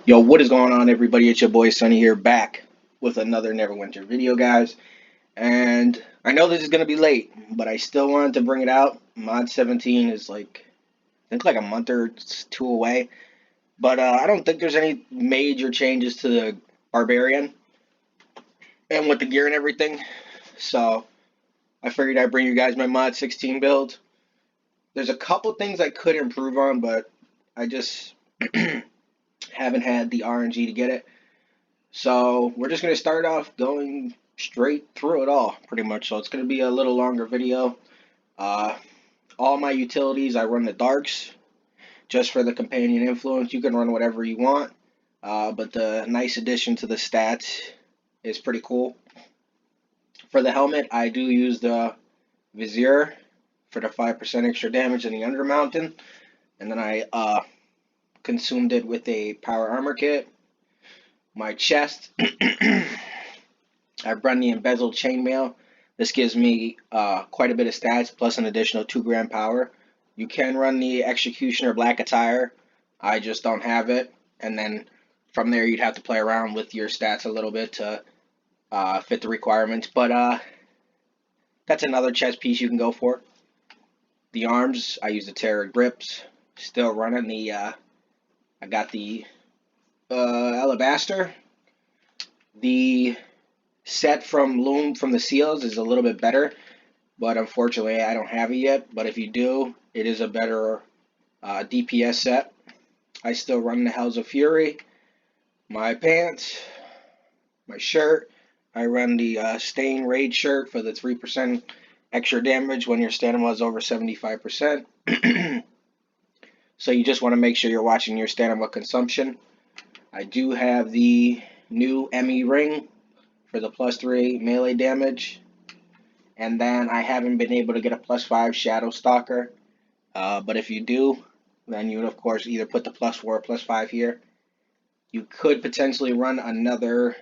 Yo, what is going on, everybody? It's your boy Sunny here, back with another Neverwinter video, guys. And I know this is gonna be late, but I still wanted to bring it out. Mod 17 is I think like a month or two away. But I don't think there's any major changes to the Barbarian and with the gear and everything. So I figured I'd bring you guys my Mod 16 build. There's a couple things I could improve on, but I just haven't had the RNG to get it. So we're just going to start off going straight through it all, pretty much. So it's going to be a little longer video. Uh, all my utilities, I run the darks, just for the companion influence. You can run whatever you want, but the nice addition to the stats is pretty cool. For the helmet, I do use the Vizier for the 5% extra damage in the Undermountain, and then I consumed it with a power armor kit. My chest, I run the embezzled chainmail. This gives me quite a bit of stats, plus an additional 2 gram power. You can run the executioner black attire. I just don't have it. And then from there, you'd have to play around with your stats a little bit to fit the requirements. But that's another chest piece you can go for. The arms, I use the Terra grips. Still running the, I got the alabaster. The set from Loom from the seals is a little bit better, but unfortunately I don't have it yet. But if you do, it is a better DPS set. I still run the Hells of Fury. My pants, my shirt, I run the Stain Raid shirt for the 3% extra damage when your stamina is over 75%. So you just want to make sure you're watching your stamina consumption. I do have the new ME ring for the +3 melee damage, and then I haven't been able to get a +5 Shadow Stalker, but if you do, then you would of course either put the +4 or +5 here. You could potentially run another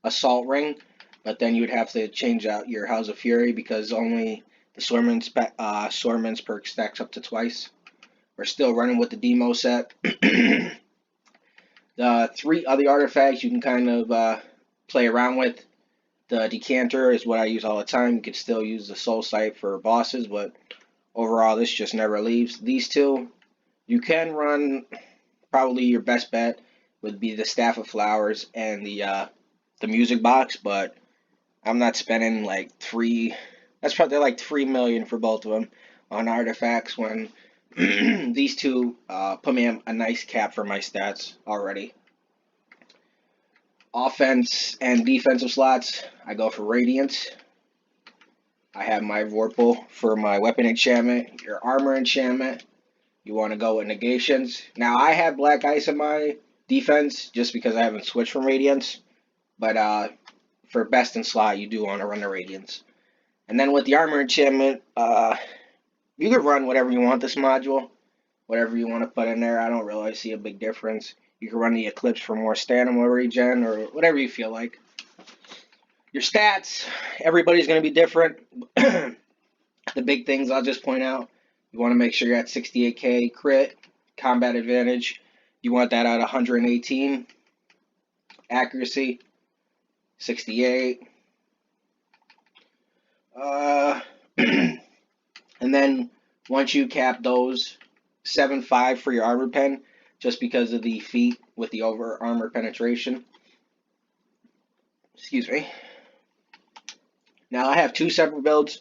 Assault Ring, but then you would have to change out your House of Fury because only the Swordsman's perk stacks up to twice. We're still running with the demo set. The 3 other artifacts you can kind of play around with. The decanter is what I use all the time. You could still use the soul sight for bosses, but overall this just never leaves. These 2, you can run. Probably your best bet would be the Staff of Flowers and the music box, but I'm not spending like 3. That's probably like 3 million for both of them on artifacts when these 2 put me in a nice cap for my stats already. Offense and defensive slots, I go for Radiance. I have my Vorpal for my weapon enchantment, your armor enchantment. You want to go with negations. Now, I have Black Ice in my defense just because I haven't switched from Radiance. But for best in slot, you do want to run the Radiance. And then with the armor enchantment, you could run whatever you want this module. Whatever you want to put in there. I don't really see a big difference. You can run the Eclipse for more stamina regen or whatever you feel like. Your stats, everybody's going to be different. The big things I'll just point out. You want to make sure you're at 68k crit, combat advantage. You want that at 118. Accuracy, 68. And then once you cap those, 7.5 for your armor pen, just because of the feat with the over armor penetration. Excuse me. Now I have 2 separate builds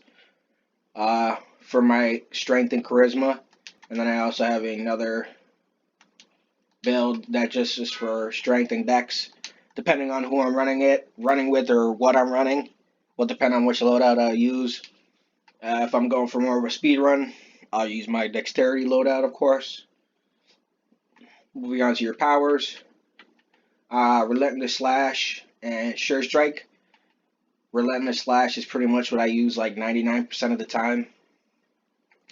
for my strength and charisma, and then I also have another build that just is for strength and dex. Depending on who I'm running with, or what I'm running, will depend on which loadout I use. If I'm going for more of a speed run, I'll use my dexterity loadout, of course. Moving on to your powers. Relentless Slash and Sure Strike. Relentless Slash is pretty much what I use like 99% of the time.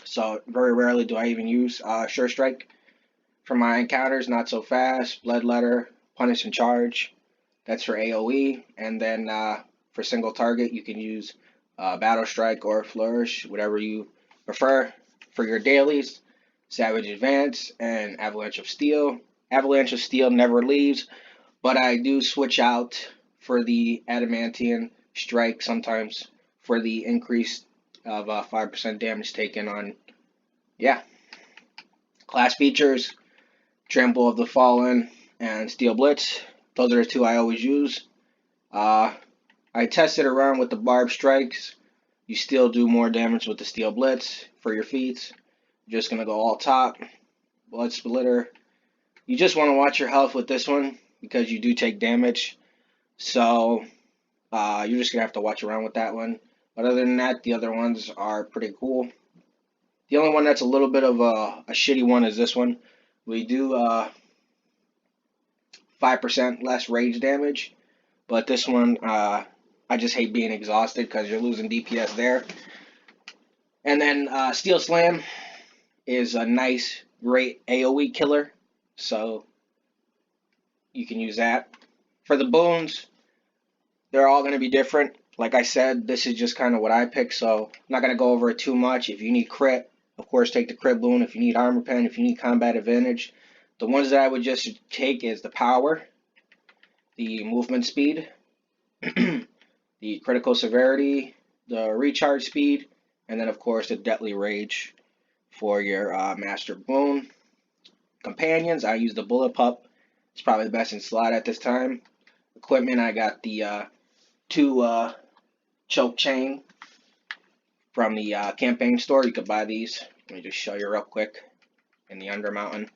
So very rarely do I even use Sure Strike. For my encounters, Not So Fast, Bloodletter, Punish and Charge. That's for AoE. And then for single target, you can use Battle Strike or Flourish, whatever you prefer. For your dailies, Savage Advance and Avalanche of Steel. Avalanche of Steel never leaves, but I do switch out for the Adamantian Strike sometimes for the increase of 5% damage taken on, yeah. Class features, Trample of the Fallen and Steel Blitz. Those are the two I always use. I tested around with the barb strikes. You still do more damage with the Steel Blitz for your feats. Just going to go all top. Blood Splitter. You just want to watch your health with this one because you do take damage. So you're just going to have to watch around with that one. But other than that, the other ones are pretty cool. The only one that's a little bit of a shitty one is this one. We do 5% less rage damage. But this one, I just hate being exhausted because you're losing DPS there. And then Steel Slam is a nice, great AoE killer. So you can use that. For the boons, they're all going to be different. Like I said, this is just kind of what I pick, so I'm not going to go over it too much. If you need crit, of course, take the crit boon. If you need armor pen, if you need combat advantage, the ones that I would just take is the power, the movement speed, the critical severity, the recharge speed, and then, of course, the deadly rage for your master boon. Companions, I use the bullet pup. It's probably the best in slot at this time. Equipment, I got the two choke chain from the campaign store. You could buy these. Let me just show you real quick in the Undermountain.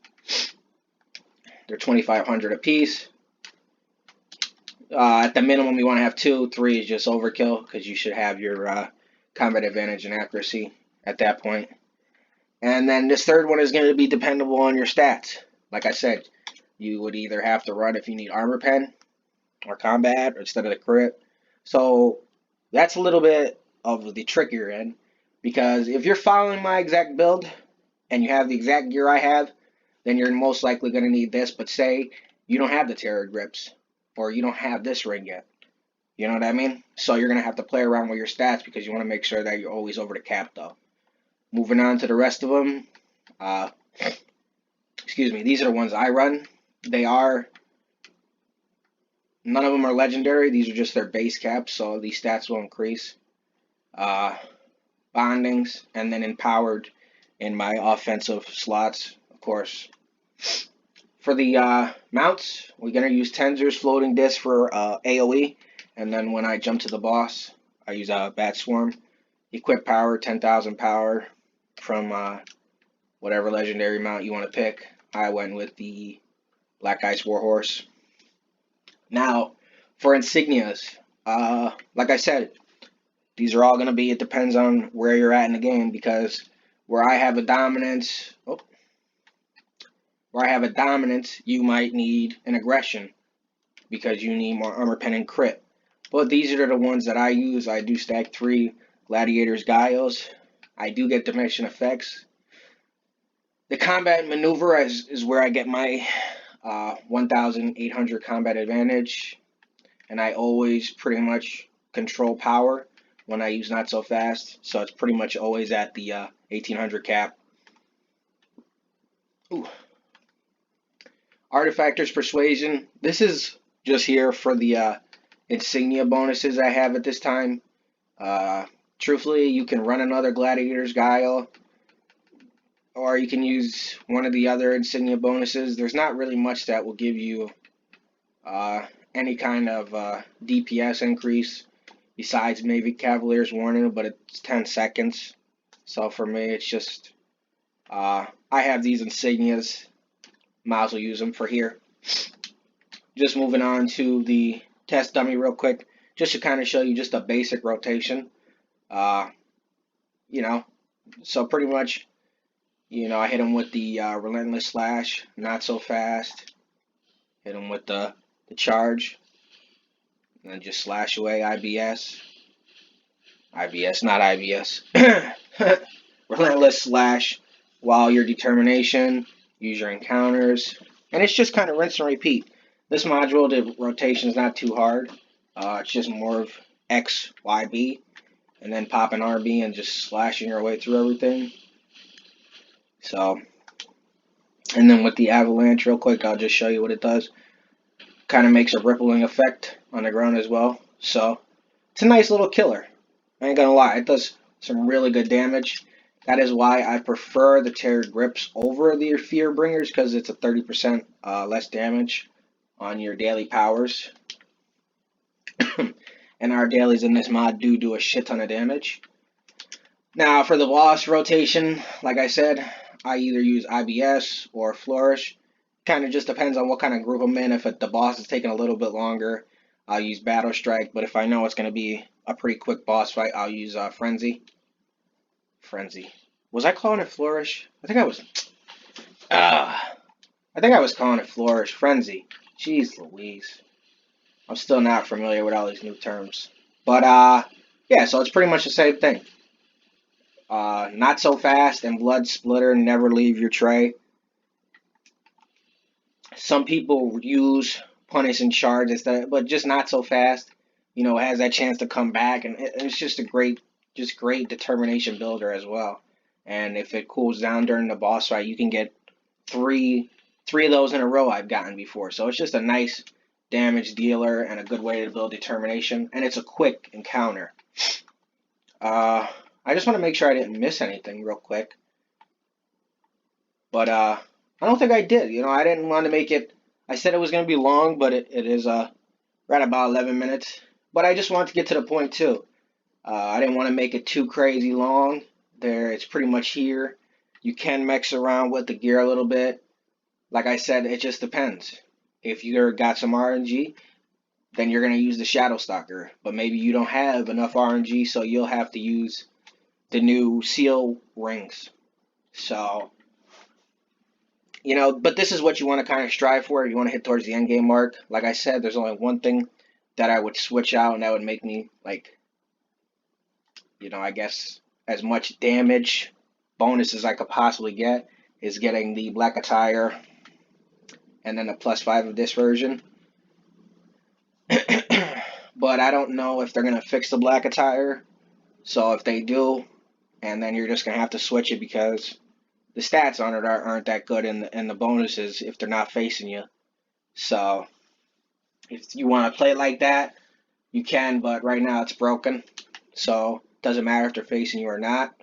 They're 2,500 a piece. At the minimum, you want to have 2. 3 is just overkill because you should have your combat advantage and accuracy at that point. And then this third one is going to be dependable on your stats. Like I said, you would either have to run if you need armor pen or combat instead of the crit. So that's a little bit of the trickier end, because if you're following my exact build and you have the exact gear I have, then you're most likely going to need this. But say you don't have the Terror Grips or you don't have this ring yet. You know what I mean? So you're going to have to play around with your stats because you want to make sure that you're always over the cap though. Moving on to the rest of them. Excuse me. These are the ones I run. None of them are legendary. These are just their base caps, so these stats will increase. Bondings, and then empowered in my offensive slots, of course. For the mounts, we're going to use Tenzer's Floating Disc for AoE, and then when I jump to the boss, I use Bat Swarm. Equip power, 10,000 power from whatever legendary mount you want to pick. I went with the Black Ice Warhorse. Now, for Insignias, like I said, these are all going to be, it depends on where you're at in the game, because where I have a dominance, you might need an aggression because you need more armor pen and crit. But these are the ones that I use. I do stack 3 Gladiator's Guiles. I do get dimension effects. The combat maneuver is where I get my 1,800 combat advantage, and I always pretty much control power when I use not so fast, so it's pretty much always at the 1,800 cap. Ooh. Artifactor's Persuasion. This is just here for the insignia bonuses I have at this time. Truthfully, you can run another Gladiator's Guile, or you can use one of the other insignia bonuses. There's not really much that will give you any kind of DPS increase besides maybe Cavalier's Warning, but it's 10 seconds. So for me, it's just I have these insignias. Might as well use them for here. Just moving on to the test dummy real quick, just to kind of show you just a basic rotation. You know, so pretty much, you know, I hit him with the Relentless Slash, not so fast. Hit him with the charge, and then just slash away. IBS, not IBS. Relentless Slash, while your determination, use your encounters, and it's just kind of rinse and repeat. This module, the rotation is not too hard. It's just more of X, Y, B, and then popping RB and just slashing your way through everything. So, And then with the avalanche, real quick, I'll just show you what it does. Kind of makes a rippling effect on the ground as well. So it's a nice little killer. I ain't gonna lie, it does some really good damage. That is why I prefer the Terror Grips over the Fear Bringers, because it's a 30% less damage on your daily powers. And our dailies in this mod do a shit ton of damage. Now, for the boss rotation, like I said, I either use IBS or Flourish. Kind of just depends on what kind of group I'm in. If the boss is taking a little bit longer, I'll use Battle Strike. But if I know it's going to be a pretty quick boss fight, I'll use Frenzy. Frenzy. Was I calling it Flourish? I think I was. I think I was calling it Flourish. Frenzy. Jeez Louise. I'm still not familiar with all these new terms. But, yeah, so it's pretty much the same thing. Not so fast and Blood Splitter, never leave your tray. Some people use Punish and Charge instead, but just not so fast. You know, it has that chance to come back, and it's just a great determination builder as well. And if it cools down during the boss fight, you can get three of those in a row I've gotten before. So it's just a nice damage dealer and a good way to build determination, and it's a quick encounter. I just want to make sure I didn't miss anything real quick. But I don't think I did. You know, I didn't want to make it. I said it was going to be long, but it is right about 11 minutes. But I just wanted to get to the point too. I didn't want to make it too crazy long. It's pretty much here. You can mix around with the gear a little bit. Like I said, it just depends. If you got some RNG, then you're going to use the Shadow Stalker. But maybe you don't have enough RNG, so you'll have to use the new seal rings. So, you know, but this is what you want to kind of strive for. You want to hit towards the end game mark. Like I said, there's only one thing that I would switch out, and that would make me, like, you know, I guess as much damage bonus as I could possibly get is getting the black attire and then the +5 of this version. But I don't know if they're going to fix the black attire. So if they do, and then you're just going to have to switch it because the stats on it aren't that good, and the bonuses if they're not facing you. So if you want to play it like that, you can, but right now it's broken. So it doesn't matter if they're facing you or not.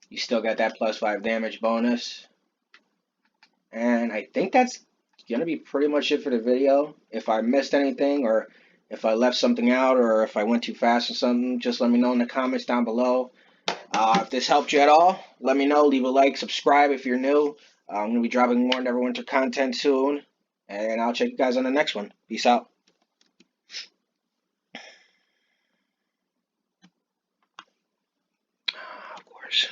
You still get that +5 damage bonus. And I think that's going to be pretty much it for the video. If I missed anything, or if I left something out, or if I went too fast or something, just let me know in the comments down below. If this helped you at all, let me know. Leave a like, subscribe if you're new. I'm going to be dropping more Neverwinter content soon. And I'll check you guys on the next one. Peace out. Of course.